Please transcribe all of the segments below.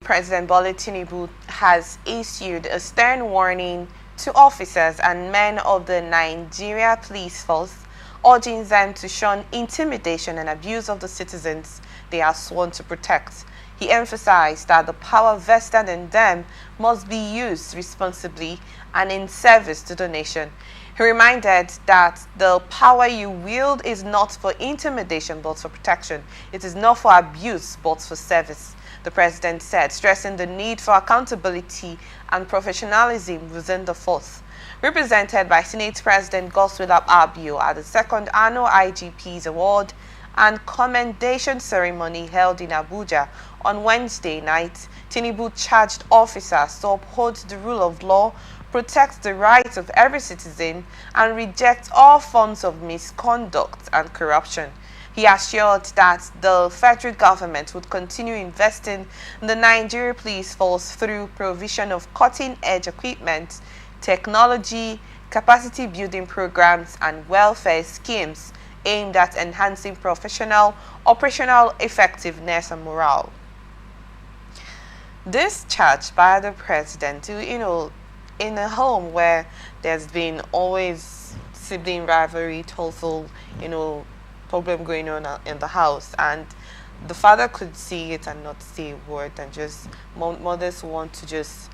President Bola Tinubu has issued a stern warning to officers and men of the Nigeria Police Force, urging them to shun intimidation and abuse of the citizens they are sworn to protect. He emphasized that the power vested in them must be used responsibly and in service to the nation. He reminded that the power you wield is not for intimidation but for protection. It is not for abuse but for service, the president said, stressing the need for accountability and professionalism within the force. Represented by Senate President Godswill Akpabio at the second annual IGP's Award and Commendation ceremony held in Abuja on Wednesday night, Tinubu charged officers to uphold the rule of law, protect the rights of every citizen, and reject all forms of misconduct and corruption. He assured that the federal government would continue investing in the Nigeria Police Force through provision of cutting-edge equipment, technology, capacity building programs, and welfare schemes aimed at enhancing professional, operational effectiveness and morale. This charge by the president, in a home where there's been always sibling rivalry, tussle, problem going on in the house, and the father could see it and not say a word, and just mothers want to just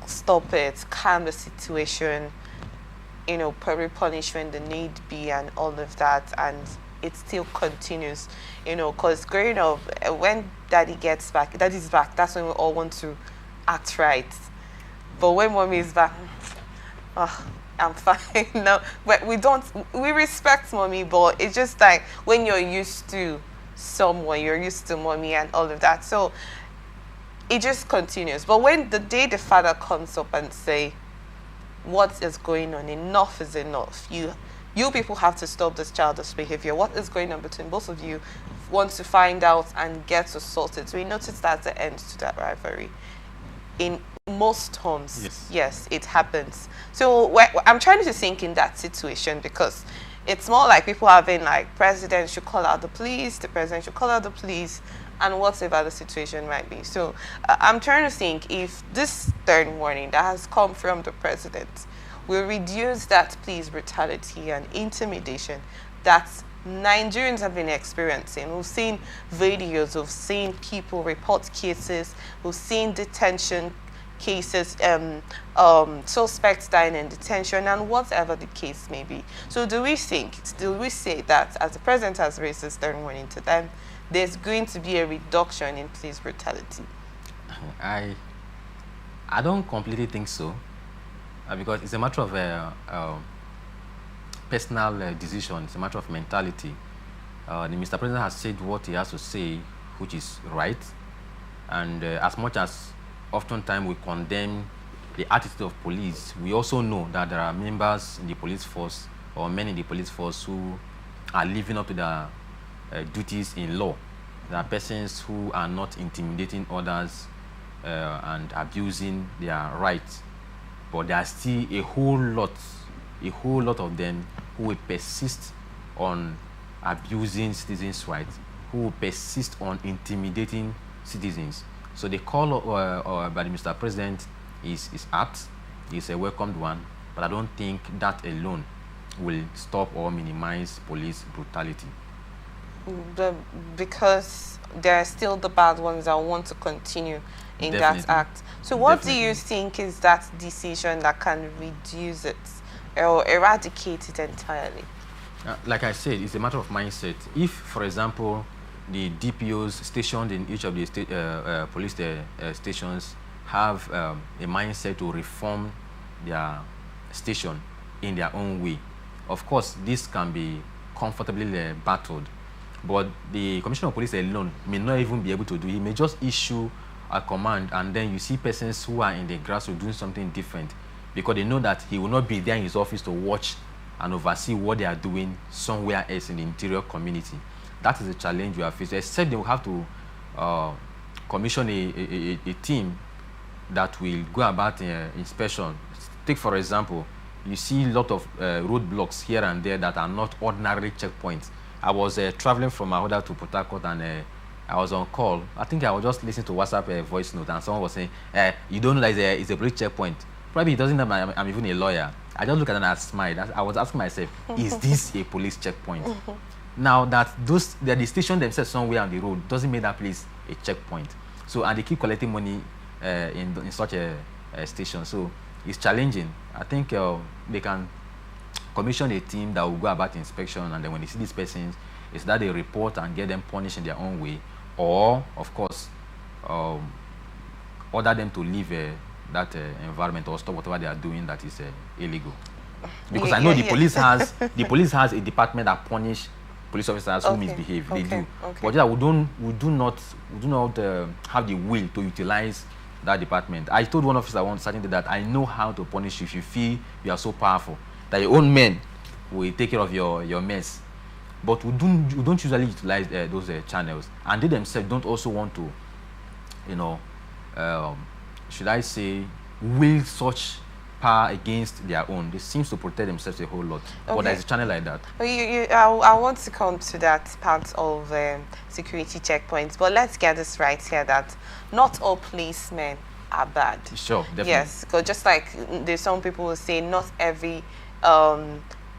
stop it, calm the situation, probably punish when the need be and all of that, and it still continues, because growing up, when daddy's back, that's when we all want to act right. But when mommy is back, oh, I'm fine. No, but we respect mommy, but it's just like when you're used to someone, you're used to mommy and all of that. So it just continues. But when the day the father comes up and say, what is going on? Enough is enough. You people have to stop this childish behavior. What is going on between both of you? Want to find out and get to sort it. So we notice that's the end to that rivalry. In most homes, yes, it happens. So I'm trying to think in that situation, because it's more like people having like, president should call out the police, the president should call out the police, and whatever the situation might be. So I'm trying to think if this stern warning that has come from the president will reduce that police brutality and intimidation that Nigerians have been experiencing. We've seen videos, we've seen people report cases, we've seen detention cases, suspects dying in detention, and whatever the case may be. So do we say that, as the president has raised a stern warning to them, there's going to be a reduction in police brutality? I don't completely think so, because it's a matter of personal decision. It's a matter of mentality. The Mr. President has said what he has to say, which is right, and as much as oftentimes we condemn the attitude of police, we also know that there are members in the police force or men in the police force who are living up to their duties in law. There are persons who are not intimidating others and abusing their rights, but there are still a whole lot of them who will persist on abusing citizens' rights, who will persist on intimidating citizens. So the call by the Mr. President is apt, is a welcomed one, but I don't think that alone will stop or minimize police brutality. Because there are still the bad ones that want to continue in that act. So what do you think is that decision that can reduce it or eradicate it entirely? Like I said, it's a matter of mindset. If, for example, the DPOs stationed in each of the police stations have a mindset to reform their station in their own way, of course, this can be comfortably battled. But the Commissioner of Police alone may not even be able to do it. He may just issue a command, and then you see persons who are in the grassroots doing something different, because they know that he will not be there in his office to watch and oversee what they are doing somewhere else in the interior community. That is a challenge we are facing, except they will have to commission a team that will go about inspection. Take, for example, you see a lot of roadblocks here and there that are not ordinarily checkpoints. I was traveling from Ahoda to Port Harcourt, and I was on call. I think I was just listening to WhatsApp voice note, and someone was saying, "You don't know that it's a police checkpoint." Probably he doesn't know I'm even a lawyer. I just look at it and I smiled. I was asking myself, "Is this a police checkpoint?" Now that the station themselves somewhere on the road doesn't make that place a checkpoint. So and they keep collecting money in such a station. So it's challenging. I think they can commission a team that will go about inspection, and then when they see these persons, it's that they report and get them punished in their own way, or of course order them to leave that environment or stop whatever they are doing that is illegal. Because I know the police has a department that punish police officers who misbehave. They do. But yeah, we do not have the will to utilize that department. I told one officer one certain day that I know how to punish you if you feel you are so powerful that your own men will take care of your mess. But we don't usually utilize those channels, and they themselves don't also want to, should I say, will such power against their own. They seem to protect themselves a whole lot. But there's a channel like that. Well, I want to come to that part of security checkpoints, but let's get this right here that not all policemen are bad. Sure, definitely. Yes, because just like there's some people who say not every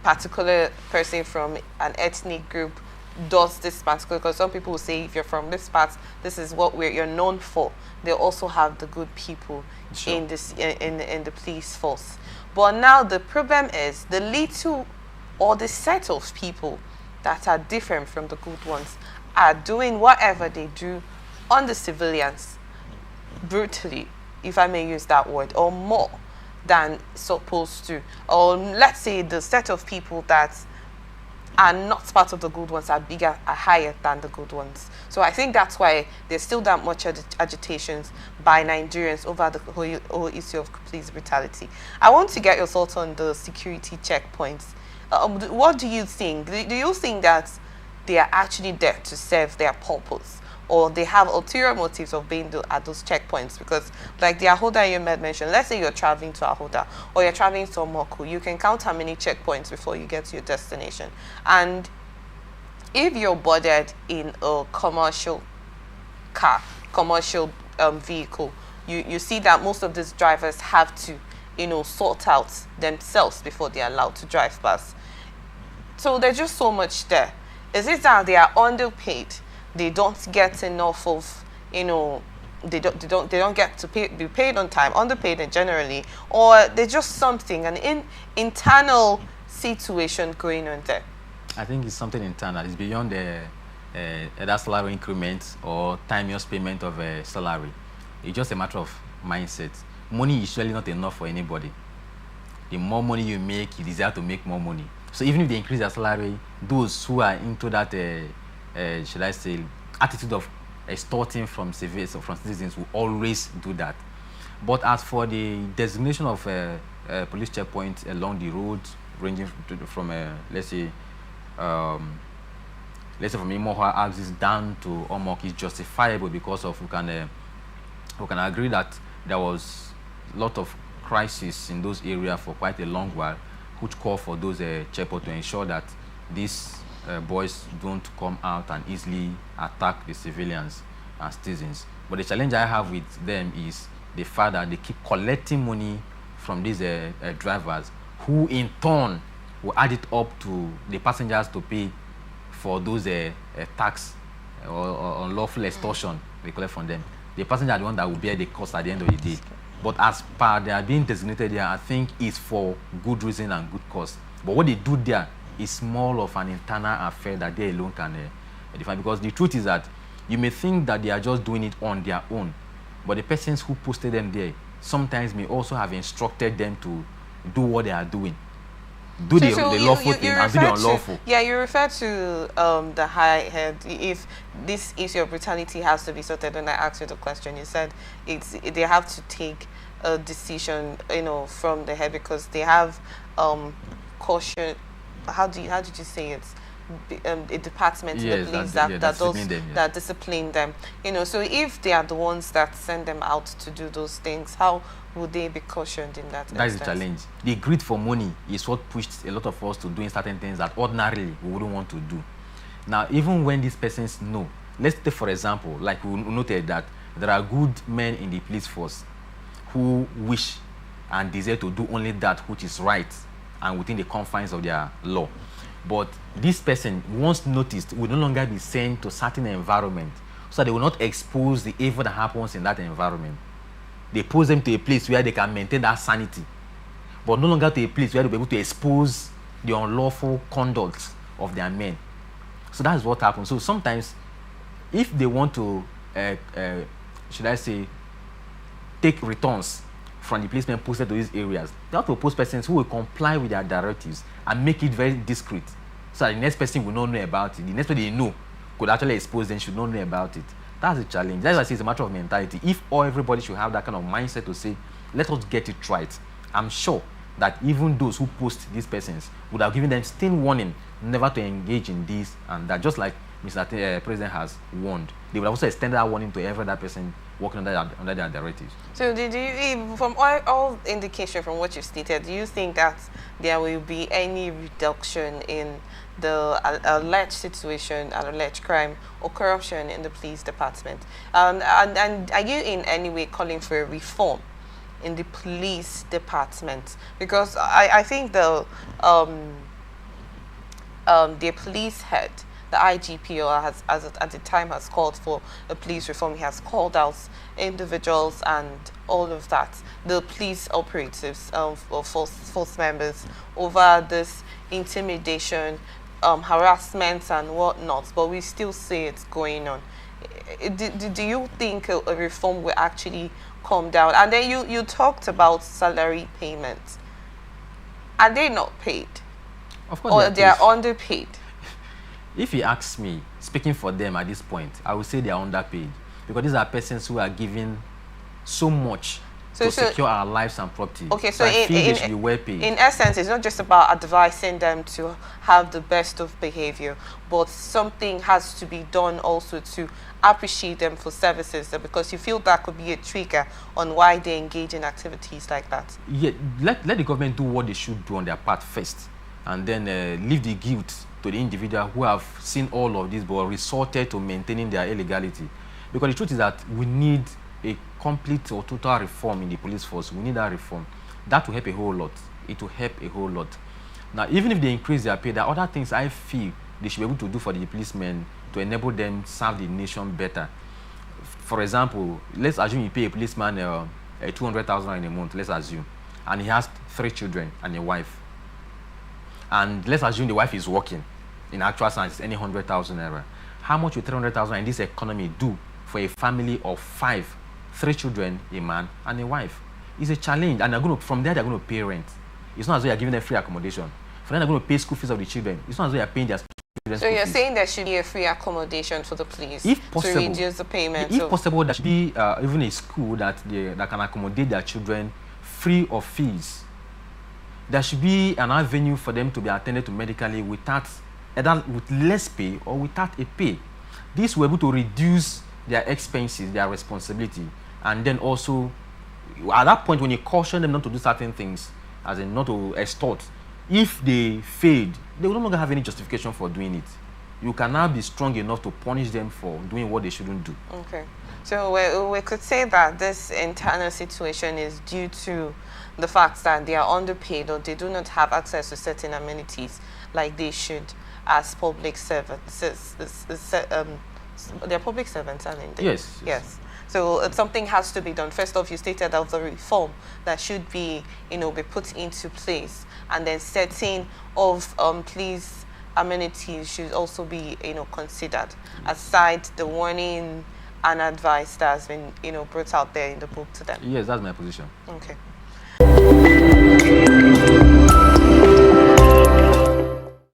particular person from an ethnic group does this particular, because some people will say if you're from this part, this is what you're known for. They also have the good people in this in the police force. But now the problem is the little or the set of people that are different from the good ones are doing whatever they do on the civilians brutally, if I may use that word, or more than supposed to. Or let's say the set of people that are not part of the good ones are bigger, are higher than the good ones. So I think that's why there's still that much agitations by Nigerians over the whole issue of police brutality. I want to get your thoughts on the security checkpoints. What do you think? Do you think that they are actually there to serve their purpose, or they have ulterior motives of being at those checkpoints? Because like the Ahoda you mentioned, let's say you're traveling to Ahoda or you're traveling to Omoku, you can count how many checkpoints before you get to your destination. And if you're boarded in a commercial car, commercial vehicle, you see that most of these drivers have to, sort out themselves before they're allowed to drive past. So there's just so much there. Is it that they are underpaid? They don't get enough of, they don't get to be paid on time, underpaid generally, or there's just something, an internal situation going on there? I think it's something internal. It's beyond either salary increment or timeous payment of a salary. It's just a matter of mindset. Money is usually not enough for anybody. The more money you make, you desire to make more money. So even if they increase their salary, those who are into that, should I say, attitude of extorting from civilians or from citizens will always do that. But as for the designation of police checkpoints along the road, ranging from let's say from Imoha axis down to Omok, is justifiable because of we can agree that there was a lot of crisis in those areas for quite a long while, which call for those checkpoints to ensure that these boys don't come out and easily attack the civilians and citizens. But the challenge I have with them is the fact that they keep collecting money from these drivers, who in turn will add it up to the passengers to pay for those tax or unlawful extortion they collect from them. The passenger are the one that will bear the cost at the end of the day. But as per they are being designated there, I think it's for good reason and good cause. But what they do there is more of an internal affair that they alone can define. Because the truth is that you may think that they are just doing it on their own, but the persons who posted them there sometimes may also have instructed them to do what they are doing. Do the lawful thing and do the unlawful. You refer to the high head. If this issue of brutality has to be sorted, when I asked you the question, you said they have to take a decision, from the head, because they have caution. How did you say it? A department in the police that discipline them. So if they are the ones that send them out to do those things, how would they be cautioned in that That is the challenge. The greed for money is what pushed a lot of us to doing certain things that ordinarily we wouldn't want to do. Now, even when these persons know let's take for example, like we noted that there are good men in the police force who wish and desire to do only that which is right and within the confines of their law. But this person, once noticed, will no longer be sent to certain environment, so they will not expose the evil that happens in that environment. They pose them to a place where they can maintain that sanity, but no longer to a place where they'll be able to expose the unlawful conduct of their men. So that's what happens. So sometimes, if they want to, should I say, take returns from the policemen posted to these areas, they have to post persons who will comply with their directives and make it very discreet, so that the next person will not know about it. The next person they know could actually expose them should not know about it. That's a challenge. That's why I say it's a matter of mentality. If everybody should have that kind of mindset to say, let us get it right, I'm sure that even those who post these persons would have given them stern warning never to engage in this and that, just like Mr. President has warned. They would also extend that warning to every other person working under their directives. So did you, from all indication from what you stated, do you think that there will be any reduction in the alleged situation, alleged crime or corruption in the police department? And are you in any way calling for a reform in the police department? Because I think the police head, the IGP, at the time has called for a police reform. He has called out individuals and all of that, the police operatives, or force members, over this intimidation, harassment and whatnot. But we still see it's going on. Do you think a reform will actually come down? And then you talked about salary payments. Are they not paid? Of course, or they are underpaid? If you ask me, speaking for them at this point, I would say they are underpaid, because these are persons who are given so much to secure our lives and property. Okay, so I feel they should be well paid. In essence, it's not just about advising them to have the best of behavior, but something has to be done also to appreciate them for services, because you feel that could be a trigger on why they engage in activities like that. Yeah, let the government do what they should do on their part first, and then leave the guilt to the individual who have seen all of this but resorted to maintaining their illegality. Because the truth is that we need a complete or total reform in the police force. We need that reform. That will help a whole lot. It will help a whole lot. Now, even if they increase their pay, there are other things I feel they should be able to do for the policemen to enable them serve the nation better. For example, let's assume you pay a policeman 200,000 in a month, let's assume, and he has 3 children and a wife. And let's assume the wife is working. In actual sense, it's any 100,000 naira. How much will 300,000 in this economy do for a family of 5, 3 children, a man, and a wife? It's a challenge, and from there they're going to pay rent. It's not as though you're giving them free accommodation. For them, they're going to pay school fees of the children. It's not as though you're paying their children's So you're fees. saying there should be a free accommodation for the police, if possible, to reduce the payment? If possible, there should be even a school that can accommodate their children free of fees. There should be an avenue for them to be attended to medically either with less pay or without a pay. This will be able to reduce their expenses, their responsibility, and then also, at that point, when you caution them not to do certain things, as in not to extort, if they failed, they will no longer have any justification for doing it. You can now be strong enough to punish them for doing what they shouldn't do. Okay. So we could say that this internal situation is due to the fact that they are underpaid, or they do not have access to certain amenities like they should as public servants. They're public servants, aren't they? Yes. Yes. So something has to be done. First off, you stated that the reform that should be put into place, and then setting of police amenities should also be considered, aside the warning and advice that has been brought out there in the book to them. Yes, that's my position. Okay.